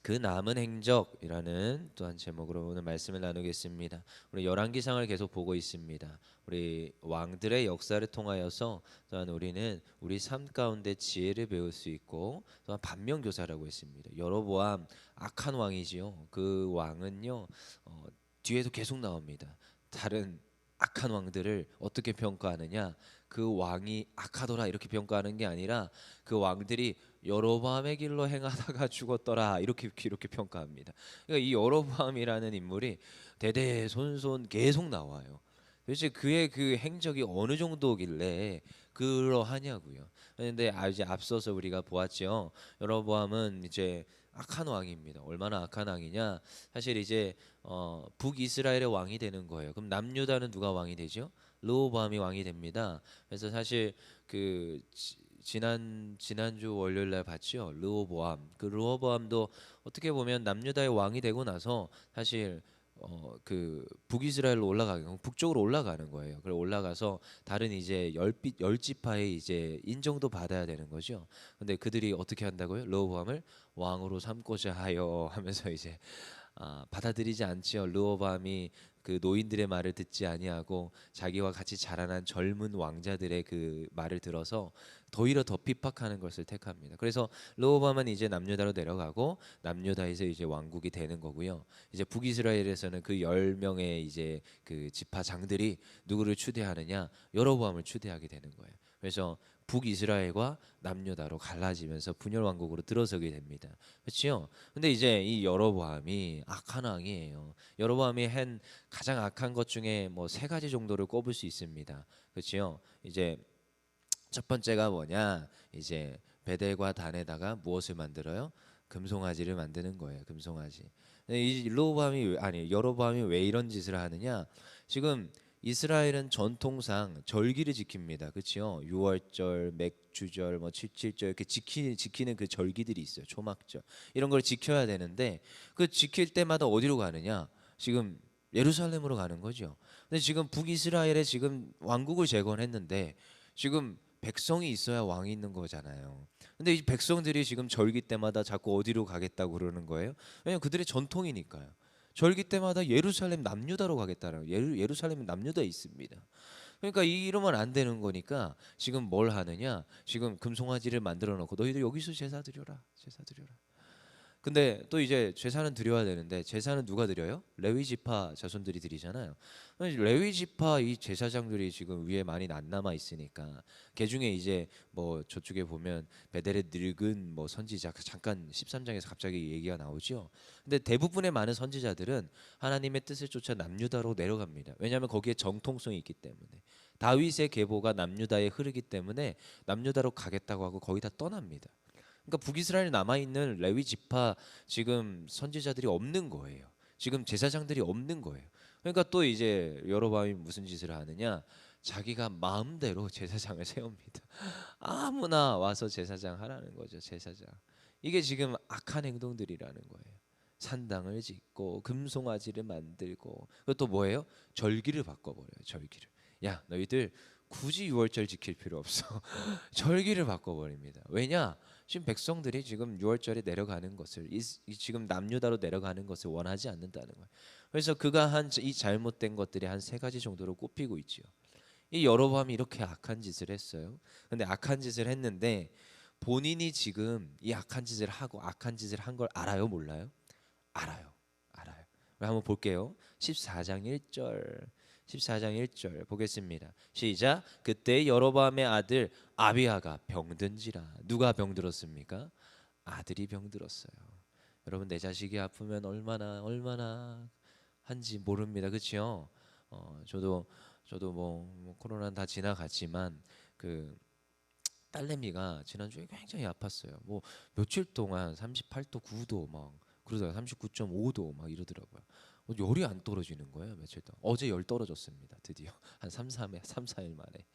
그 남은 행적이라는 또한 제목으로 오늘 말씀을 나누겠습니다. 우리 열왕기상을 계속 보고 있습니다. 우리 왕들의 역사를 통하여서 또한 우리는 우리 삶 가운데 지혜를 배울 수 있고 또한 반면교사라고 했습니다. 여로보암 악한 왕이지요. 그 왕은요 뒤에도 계속 나옵니다. 다른 악한 왕들을 어떻게 평가하느냐? 그 왕이 악하더라 이렇게 평가하는 게 아니라 그 왕들이 여로보암의 길로 행하다가 죽었더라 이렇게 평가합니다. 그러니까 이 여로보암이라는 인물이 대대손손 계속 나와요. 도대체 그의 그 행적이 어느 정도길래 그러하냐고요. 그런데 이제 앞서서 우리가 보았죠. 여로보암은 이제 악한 왕입니다. 얼마나 악한 왕이냐? 사실 이제 북이스라엘의 왕이 되는 거예요. 그럼 남유다는 누가 왕이 되죠? 르호보암이 왕이 됩니다. 그래서 사실 그 지난주 월요일 날 봤죠. 르호보암. 그 르호보암도 어떻게 보면 남유다의 왕이 되고 나서 사실 그 북이스라엘로 올라가는 북쪽으로 올라가는 거예요. 그래 올라가서 다른 이제 열 지파의 이제 인정도 받아야 되는 거죠. 근데 그들이 어떻게 한다고요? 르호보암을 왕으로 삼고자 하여 하면서 이제 받아들이지 않지요. 르호보암이 그 노인들의 말을 듣지 아니하고 자기와 같이 자라난 젊은 왕자들의 그 말을 들어서 오히려 더 핍박하는 것을 택합니다. 그래서 르호보암은 이제 남유다로 내려가고 남유다에서 이제 왕국이 되는 거고요. 이제 북이스라엘에서는 그 10명의 이제 그 지파장들이 누구를 추대하느냐? 여로보암을 추대하게 되는 거예요. 그래서 북이스라엘과 남유다로 갈라지면서 분열 왕국으로 들어서게 됩니다. 그렇죠? 근데 이제 이 여로보암이 악한 왕이에요. 여로보암이 한 가장 악한 것 중에 뭐 세 가지 정도를 꼽을 수 있습니다. 그렇죠? 이제 첫 번째가 뭐냐? 이제 베델과 단에다가 무엇을 만들어요? 금송아지를 만드는 거예요. 금송아지. 근데 이 여로보암이 왜 이런 짓을 하느냐? 지금 이스라엘은 전통상 절기를 지킵니다. 그렇죠? 유월절, 맥주절, 뭐 칠칠절 이렇게 지키는 그 절기들이 있어요. 초막절. 이런 걸 지켜야 되는데 그 지킬 때마다 어디로 가느냐? 지금 예루살렘으로 가는 거죠. 근데 지금 북이스라엘에 지금 왕국을 재건했는데 지금 백성이 있어야 왕이 있는 거잖아요. 근데 이 백성들이 지금 절기 때마다 자꾸 어디로 가겠다고 그러는 거예요? 왜냐면 그들의 전통이니까요. 절기 때마다 예루살렘 남유다로 가겠다는 예루살렘은 남유다에 있습니다. 그러니까 이러면 안 되는 거니까 지금 뭘 하느냐? 지금 금송아지를 만들어 놓고 너희들 여기서 제사 드려라. 제사 드려라. 근데 또 이제 제사는 드려야 되는데 제사는 누가 드려요? 레위 지파 자손들이 드리잖아요. 레위 지파 이 제사장들이 지금 위에 많이 안 남아 있으니까 그 중에 이제 뭐 저쪽에 보면 베델의 늙은 뭐 선지자 잠깐 13장에서 갑자기 얘기가 나오죠. 근데 대부분의 많은 선지자들은 하나님의 뜻을 쫓아 남유다로 내려갑니다. 왜냐하면 거기에 정통성이 있기 때문에 다윗의 계보가 남유다에 흐르기 때문에 남유다로 가겠다고 하고 거의 다 떠납니다. 그러니까 북이스라엘에 남아 있는 레위 지파 지금 선지자들이 없는 거예요. 지금 제사장들이 없는 거예요. 그러니까 또 이제 여로보암이 무슨 짓을 하느냐? 자기가 마음대로 제사장을 세웁니다. 아무나 와서 제사장 하라는 거죠. 제사장. 이게 지금 악한 행동들이라는 거예요. 산당을 짓고 금송아지를 만들고 그것도 뭐예요? 절기를 바꿔버려요. 절기를. 야 너희들 굳이 유월절 지킬 필요 없어. 절기를 바꿔버립니다. 왜냐? 지금 백성들이 지금 유월절에 내려가는 것을 지금 남유다로 내려가는 것을 원하지 않는다는 거예요. 그래서 그가 한 이 잘못된 것들이 한 세 가지 정도로 꼽히고 있죠. 이 여로보암이 이렇게 악한 짓을 했어요. 근데 악한 짓을 했는데 본인이 지금 이 악한 짓을 하고 악한 짓을 한 걸 알아요, 몰라요? 알아요. 알아요. 한번 볼게요. 14장 1절. 14장 1절 보겠습니다. 시작. 그때 여로보암의 아들 아비야가 병든지라. 누가 병들었습니까? 아들이 병들었어요. 여러분 내 자식이 아프면 얼마나 한지 모릅니다. 그렇죠? 저도 뭐 코로나는 다 지나갔지만 그 딸내미가 지난주에 굉장히 아팠어요. 뭐 며칠 동안 38도 9도 막 그러다가 39.5도 막 이러더라고요. 열이 안 떨어지는 거예요. 며칠 동안. 어제 열 떨어졌습니다. 드디어 한 3, 4일 만에.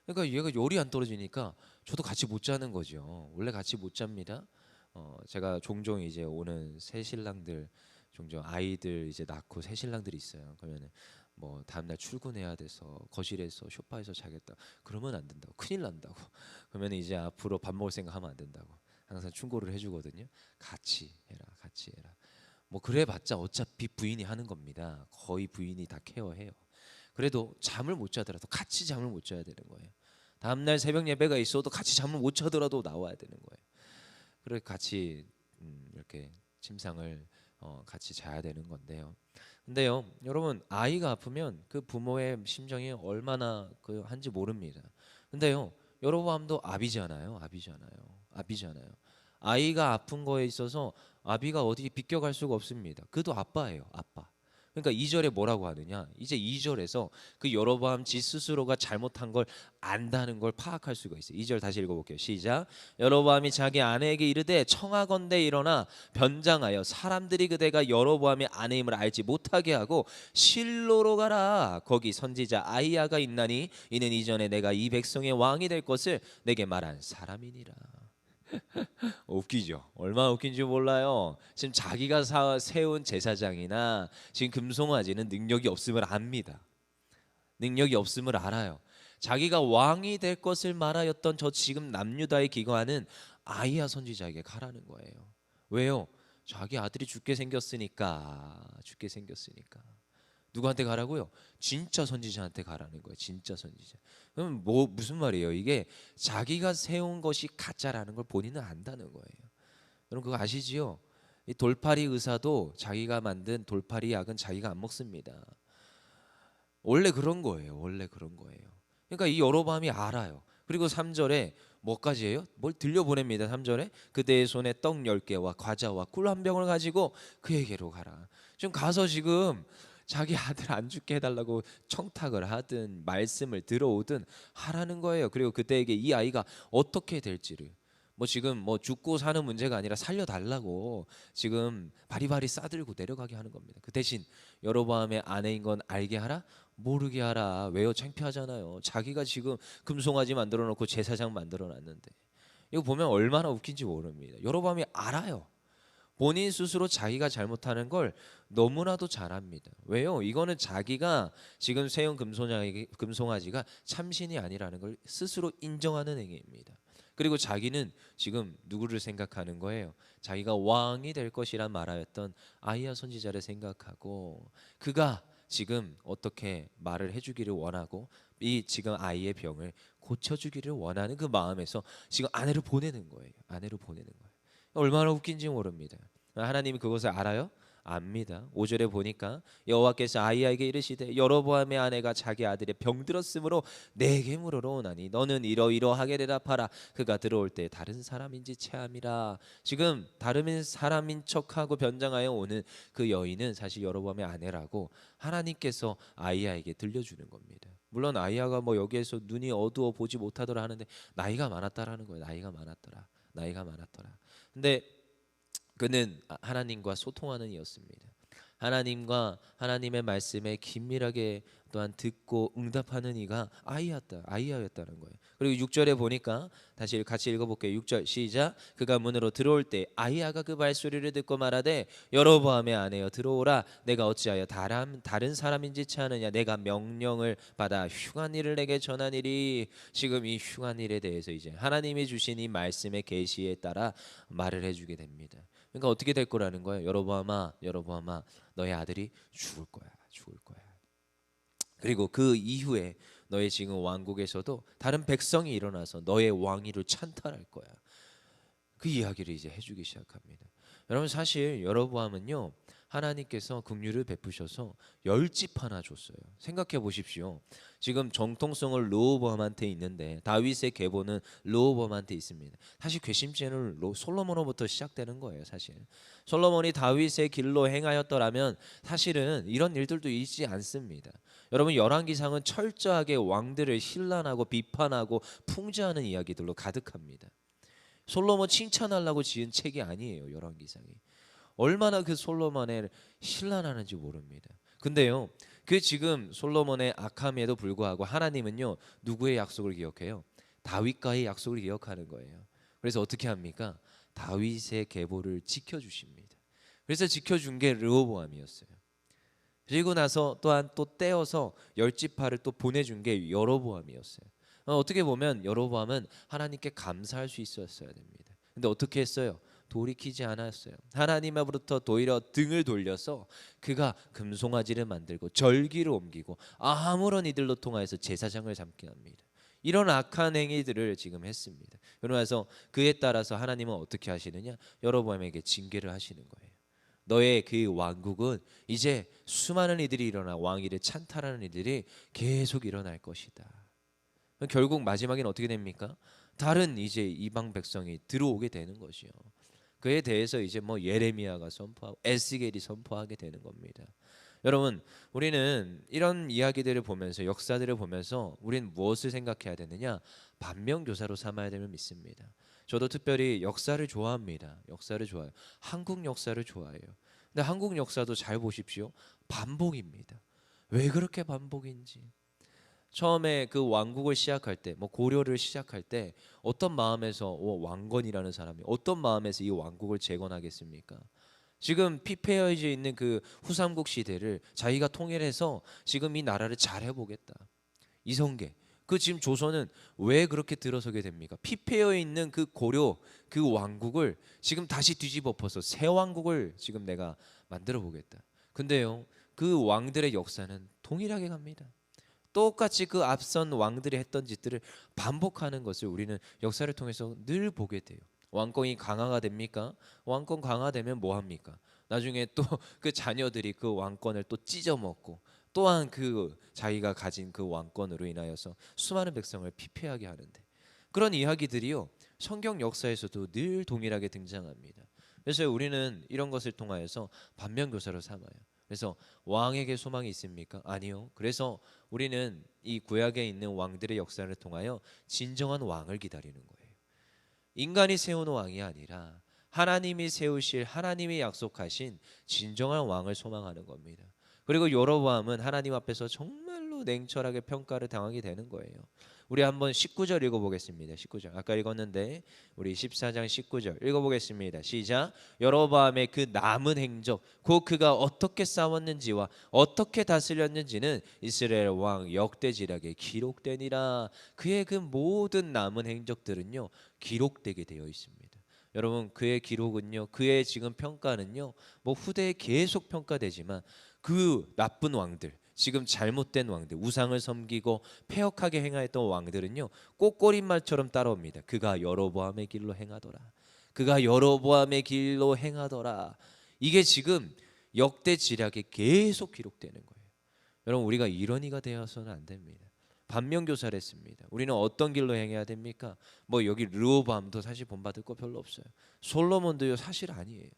그러니까 얘가 열이 안 떨어지니까 저도 같이 못 자는 거죠. 원래 같이 못 잡니다. 제가 종종 이제 오는 새 신랑들 종종 아이들 이제 낳고 새 신랑들이 있어요. 그러면은 뭐 다음날 출근해야 돼서 거실에서 소파에서 자겠다. 그러면 안 된다고. 큰일 난다고. 그러면 이제 앞으로 밥 먹을 생각하면 안 된다고. 항상 충고를 해주거든요. 같이 해라, 같이 해라. 뭐 그래봤자 어차피 부인이 하는 겁니다. 거의 부인이 다 케어해요. 그래도 잠을 못 자더라도 같이 잠을 못 자야 되는 거예요. 다음날 새벽 예배가 있어도 같이 잠을 못 자더라도 나와야 되는 거예요. 그래 같이 이렇게 침상을 같이 자야 되는 건데요. 근데요, 여러분 아이가 아프면 그 부모의 심정이 얼마나 그 한지 모릅니다. 근데요, 여로보암도 아비잖아요, 아비잖아요. 아이가 아픈 거에 있어서 아비가 어디 비껴갈 수가 없습니다. 그도 아빠예요, 아빠. 그러니까 2절에 뭐라고 하느냐? 이제 2절에서 그 여로보암 지 스스로가 잘못한 걸 안다는 걸 파악할 수가 있어요. 2절 다시 읽어볼게요. 시작. 여로보암이 자기 아내에게 이르되 청하건대 일어나 변장하여 사람들이 그대가 여로보암의 아내임을 알지 못하게 하고 실로로 가라. 거기 선지자 아이야가 있나니 이는 이전에 내가 이 백성의 왕이 될 것을 내게 말한 사람이니라. 웃기죠. 얼마나 웃긴지 몰라요. 지금 자기가 세운 제사장이나 지금 금송아지는 능력이 없음을 압니다. 능력이 없음을 알아요. 자기가 왕이 될 것을 말하였던 저 지금 남유다에 기거하는 아이야 선지자에게 가라는 거예요. 왜요? 자기 아들이 죽게 생겼으니까. 누구한테 가라고요? 진짜 선지자한테 가라는 거예요. 진짜 선지자. 그럼 뭐 무슨 말이에요? 이게 자기가 세운 것이 가짜라는 걸 본인은 안다는 거예요. 여러분 그거 아시지요? 이 돌팔이 의사도 자기가 만든 돌팔이 약은 자기가 안 먹습니다. 원래 그런 거예요. 그러니까 이 여로보암이 알아요. 그리고 3절에 뭐까지 해요? 뭘 들려보냅니다. 3절에 그대의 손에 떡 10개와 과자와 꿀 한 병을 가지고 그에게로 가라. 지금 가서 지금 자기 아들 안 죽게 해달라고 청탁을 하든 말씀을 들어오든 하라는 거예요. 그리고 그때에게 이 아이가 어떻게 될지를 뭐 지금 뭐 죽고 사는 문제가 아니라 살려달라고 지금 바리바리 싸들고 내려가게 하는 겁니다. 그 대신 여로보암의 아내인 건 알게 하라? 모르게 하라. 왜요? 창피하잖아요. 자기가 지금 금송아지 만들어 놓고 제사장 만들어 놨는데 이거 보면 얼마나 웃긴지 모릅니다. 여로보암이 알아요. 본인 스스로 자기가 잘못하는 걸 너무나도 잘 압니다. 왜요? 이거는 자기가 지금 세운 금송아지가 참신이 아니라는 걸 스스로 인정하는 행위입니다. 그리고 자기는 지금 누구를 생각하는 거예요? 자기가 왕이 될 것이란 말하였던 아이야 선지자를 생각하고 그가 지금 어떻게 말을 해주기를 원하고 이 지금 아이의 병을 고쳐주기를 원하는 그 마음에서 지금 아내를 보내는 거예요. 얼마나 웃긴지 모릅니다. 하나님이 그것을 알아요? 압니다. 5절에 보니까 여호와께서 아이야에게 이르시되 여로보암의 아내가 자기 아들의 병들었으므로 내게 물으러 오나니 너는 이러이러하게 대답하라. 그가 들어올 때 다른 사람인지 체함이라. 지금 다른 사람인 척하고 변장하여 오는 그 여인은 사실 여로보암의 아내라고 하나님께서 아이야에게 들려주는 겁니다. 물론 아이야가 뭐 여기에서 눈이 어두워 보지 못하더라 하는데 나이가 많았다라는 거예요. 나이가 많았더라. 근데 그는 하나님과 소통하는 이였습니다. 하나님과 하나님의 말씀에 긴밀하게 또한 듣고 응답하는 이가 아이야였다는 거예요. 그리고 6절에 보니까 다시 같이 읽어볼게요. 6절 시작. 그가 문으로 들어올 때 아이야가 그 발소리를 듣고 말하되 여로보암의 아내여 들어오라. 내가 어찌하여 다른 사람인지 체하느냐. 내가 명령을 받아 흉한 일을 내게 전하니리. 지금 이 흉한 일에 대해서 이제 하나님이 주신 이 말씀의 계시에 따라 말을 해주게 됩니다. 그러니까 어떻게 될 거라는 거예요? 여로보암아 너의 아들이 죽을 거야. 그리고 그 이후에 너의 지금 왕국에서도 다른 백성이 일어나서 너의 왕위를 찬탈할 거야. 그 이야기를 이제 해주기 시작합니다. 여러분 사실 여로보암은요 하나님께서 긍휼을 베푸셔서 10집 하나 줬어요. 생각해 보십시오. 지금 정통성을 르호보암한테 있는데 다윗의 계보는 르호보암한테 있습니다. 사실 괘씸죄는 솔로몬으로부터 시작되는 거예요. 사실 솔로몬이 다윗의 길로 행하였더라면 사실은 이런 일들도 있지 않습니다. 여러분 열왕기상은 철저하게 왕들을 신란하고 비판하고 풍자하는 이야기들로 가득합니다. 솔로몬 칭찬하려고 지은 책이 아니에요. 열왕기상이 얼마나 그 솔로몬을 신란하는지 모릅니다. 근데요, 그 지금 솔로몬의 악함에도 불구하고 하나님은요 누구의 약속을 기억해요? 다윗과의 약속을 기억하는 거예요. 그래서 어떻게 합니까? 다윗의 계보를 지켜주십니다. 그래서 지켜준 게 르호보암이었어요. 그리고 나서 또한 또 떼어서 10지파를 또 보내준 게 여로보암이었어요. 어떻게 보면 여로보암은 하나님께 감사할 수 있었어야 됩니다. 근데 어떻게 했어요? 돌이키지 않았어요. 하나님 앞으로부터 오히려 등을 돌려서 그가 금송아지를 만들고 절기를 옮기고 아무런 이들로 통하여서 제사장을 삼게 합니다. 이런 악한 행위들을 지금 했습니다. 그러면서 그에 따라서 하나님은 어떻게 하시느냐? 여로보암에게 징계를 하시는 거예요. 너의 그 왕국은 이제 수많은 이들이 일어나 왕위를 찬탈하는 이들이 계속 일어날 것이다. 결국 마지막엔 어떻게 됩니까? 다른 이제 이방 백성이 들어오게 되는 것이요. 그에 대해서 이제 뭐 예레미야가 선포하고 에스겔이 선포하게 되는 겁니다. 여러분, 우리는 이런 이야기들을 보면서 역사들을 보면서 우리는 무엇을 생각해야 되느냐? 반면교사로 삼아야 됨을 믿습니다. 저도 특별히 역사를 좋아합니다. 역사를 좋아해요. 한국 역사를 좋아해요. 근데 한국 역사도 잘 보십시오. 반복입니다. 왜 그렇게 반복인지. 처음에 그 왕국을 시작할 때, 뭐 고려를 시작할 때 어떤 마음에서 왕건이라는 사람이 어떤 마음에서 이 왕국을 재건하겠습니까? 지금 피폐해져 있는 그 후삼국 시대를 자기가 통일해서 지금 이 나라를 잘 해보겠다. 이성계. 그 지금 조선은 왜 그렇게 들어서게 됩니까? 피폐해 있는 그 고려 그 왕국을 지금 다시 뒤집어 엎어서 새 왕국을 지금 내가 만들어 보겠다. 근데요, 그 왕들의 역사는 동일하게 갑니다. 똑같이 그 앞선 왕들이 했던 짓들을 반복하는 것을 우리는 역사를 통해서 늘 보게 돼요. 왕권이 강화가 됩니까? 왕권 강화되면 뭐 합니까? 나중에 또 그 자녀들이 그 왕권을 또 찢어먹고 또한 그 자기가 가진 그 왕권으로 인하여서 수많은 백성을 피폐하게 하는데, 그런 이야기들이요 성경 역사에서도 늘 동일하게 등장합니다. 그래서 우리는 이런 것을 통하여서 반면교사로 삼아요. 그래서 왕에게 소망이 있습니까? 아니요. 그래서 우리는 이 구약에 있는 왕들의 역사를 통하여 진정한 왕을 기다리는 거예요. 인간이 세우는 왕이 아니라 하나님이 세우실, 하나님이 약속하신 진정한 왕을 소망하는 겁니다. 그리고 여로보암은 하나님 앞에서 정말로 냉철하게 평가를 당하게 되는 거예요. 우리 한번 19절 읽어보겠습니다. 19절 아까 읽었는데 우리 14장 19절 읽어보겠습니다. 시작. 여로보암의 그 남은 행적, 곧 그가 어떻게 싸웠는지와 어떻게 다스렸는지는 이스라엘 왕 역대지략에 기록되니라. 그의 그 모든 남은 행적들은요 기록되게 되어 있습니다. 여러분, 그의 기록은요, 그의 지금 평가는요, 뭐 후대에 계속 평가되지만 그 나쁜 왕들, 지금 잘못된 왕들, 우상을 섬기고 패역하게 행하였던 왕들은요 꽃꼬리말처럼 따라옵니다. 그가 여로보암의 길로 행하더라. 그가 여로보암의 길로 행하더라. 이게 지금 역대 지략에 계속 기록되는 거예요. 여러분, 우리가 이런 이가 되어서는 안 됩니다. 반면교사를 했습니다. 우리는 어떤 길로 행해야 됩니까? 뭐 여기 르호보암도 사실 본받을 거 별로 없어요. 솔로몬도요 사실 아니에요.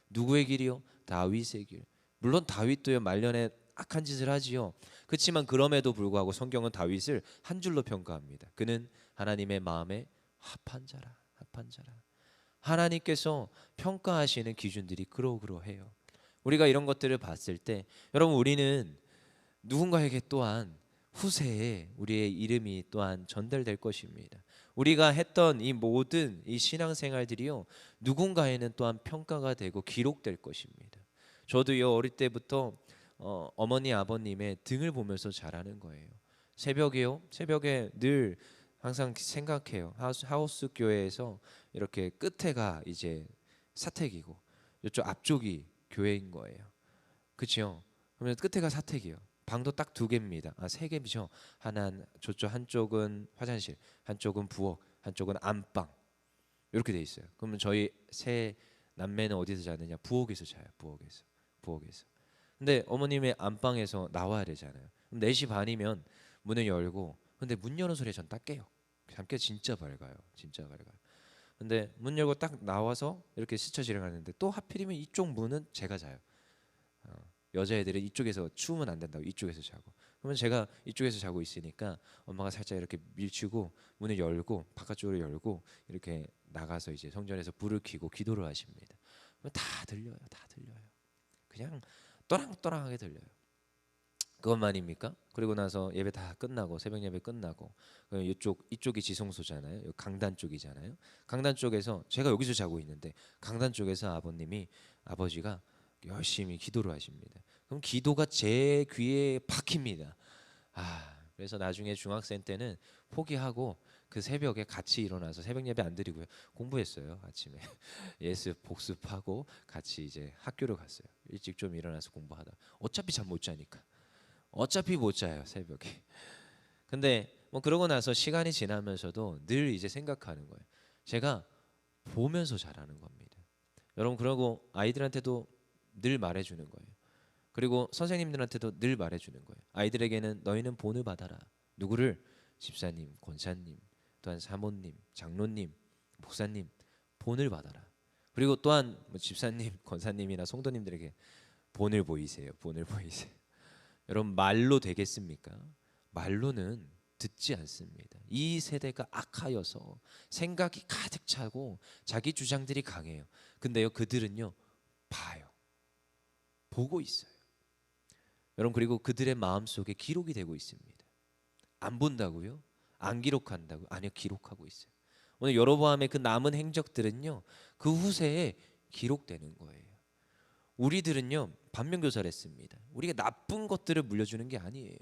누구의 길이요? 다윗의 길. 물론 다윗도요 말년에 악한 짓을 하지요. 그렇지만 그럼에도 불구하고 성경은 다윗을 한 줄로 평가합니다. 그는 하나님의 마음에 합한 자라, 합한 자라. 하나님께서 평가하시는 기준들이 그러그러해요. 우리가 이런 것들을 봤을 때 여러분, 우리는 누군가에게 또한 후세에 우리의 이름이 또한 전달될 것입니다. 우리가 했던 이 모든 이 신앙생활들이요 누군가에는 또한 평가가 되고 기록될 것입니다. 저도요 어릴 때부터 어머니 아버님의 등을 보면서 자라는 거예요. 새벽에 늘 항상 생각해요. 하우스 교회에서 이렇게 끝에가 이제 사택이고 이쪽 앞쪽이 교회인 거예요. 그렇죠? 그러면 끝에가 사택이요. 방도 딱 두 개입니다. 세 개죠. 하나는 저쪽, 한쪽은 화장실, 한쪽은 부엌, 한쪽은 안방. 이렇게 돼 있어요. 그러면 저희 세 남매는 어디서 자느냐? 부엌에서 자요. 부엌에서. 근데 어머님의 안방에서 나와야 되잖아요. 그럼 4시 반이면 문을 열고, 근데 문 여는 소리에 전 딱 깨요. 잠깨 진짜 밝아요. 진짜 밝아요. 근데 문 열고 딱 나와서 이렇게 스쳐 지나가는데 또 하필이면 이쪽 문은 제가 자요. 여자애들은 이쪽에서 추우면 안 된다고 이쪽에서 자고, 그러면 제가 이쪽에서 자고 있으니까 엄마가 살짝 이렇게 밀치고 문을 열고 바깥쪽으로 열고 이렇게 나가서 이제 성전에서 불을 켜고 기도를 하십니다. 그럼 다 들려요. 그냥 또랑또랑하게 들려요. 그것만입니까? 그리고 나서 예배 다 끝나고 새벽 예배 끝나고 이쪽이 지성소잖아요. 강단 쪽이잖아요. 강단 쪽에서 제가 여기서 자고 있는데 강단 쪽에서 아버지가 열심히 기도를 하십니다. 그럼 기도가 제 귀에 박힙니다. 그래서 나중에 중학생 때는 포기하고 그 새벽에 같이 일어나서 새벽 예배 안 드리고요. 공부했어요. 아침에 예습 복습하고 같이 이제 학교를 갔어요. 일찍 좀 일어나서 공부하다. 어차피 잠 못 자니까. 어차피 못 자요, 새벽에. 근데 뭐 그러고 나서 시간이 지나면서도 늘 이제 생각하는 거예요. 제가 보면서 잘하는 겁니다. 여러분, 그러고 아이들한테도 늘 말해주는 거예요. 그리고 선생님들한테도 늘 말해주는 거예요. 아이들에게는 너희는 본을 받아라. 누구를? 집사님, 권사님, 또한 사모님, 장로님, 목사님, 본을 받아라. 그리고 또한 뭐 집사님, 권사님이나 성도님들에게 본을 보이세요. 본을 보이세요. 여러분, 말로 되겠습니까? 말로는 듣지 않습니다. 이 세대가 악하여서 생각이 가득 차고 자기 주장들이 강해요. 근데요, 그들은요, 봐요. 보고 있어요. 여러분, 그리고 그들의 마음속에 기록이 되고 있습니다. 안 본다고요? 안 기록한다고요? 아니요, 기록하고 있어요. 오늘 여로보암의 그 남은 행적들은요, 그 후세에 기록되는 거예요. 우리들은요, 반면교사를 했습니다. 우리가 나쁜 것들을 물려주는 게 아니에요.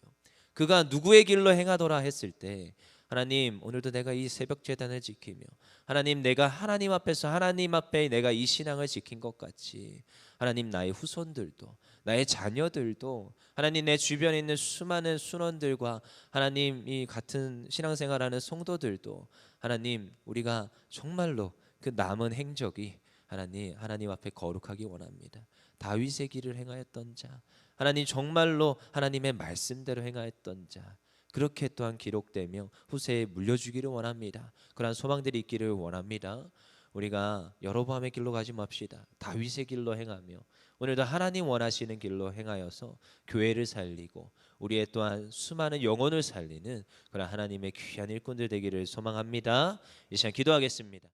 그가 누구의 길로 행하더라 했을 때, 하나님, 오늘도 내가 이 새벽 제단을 지키며, 하나님, 내가 하나님 앞에서 하나님 앞에 내가 이 신앙을 지킨 것 같이, 하나님, 나의 후손들도, 나의 자녀들도, 하나님, 내 주변에 있는 수많은 순원들과 하나님, 이 같은 신앙생활하는 성도들도, 하나님, 우리가 정말로 그 남은 행적이 하나님 앞에 거룩하기 원합니다. 다윗의 길을 행하였던 자, 하나님, 정말로 하나님의 말씀대로 행하였던 자, 그렇게 또한 기록되며 후세에 물려주기를 원합니다. 그러한 소망들이 있기를 원합니다. 우리가 여로보암의 길로 가지 맙시다. 다윗의 길로 행하며 오늘도 하나님 원하시는 길로 행하여서 교회를 살리고 우리의 또한 수많은 영혼을 살리는 그런 하나님의 귀한 일꾼들 되기를 소망합니다. 이 시간 기도하겠습니다.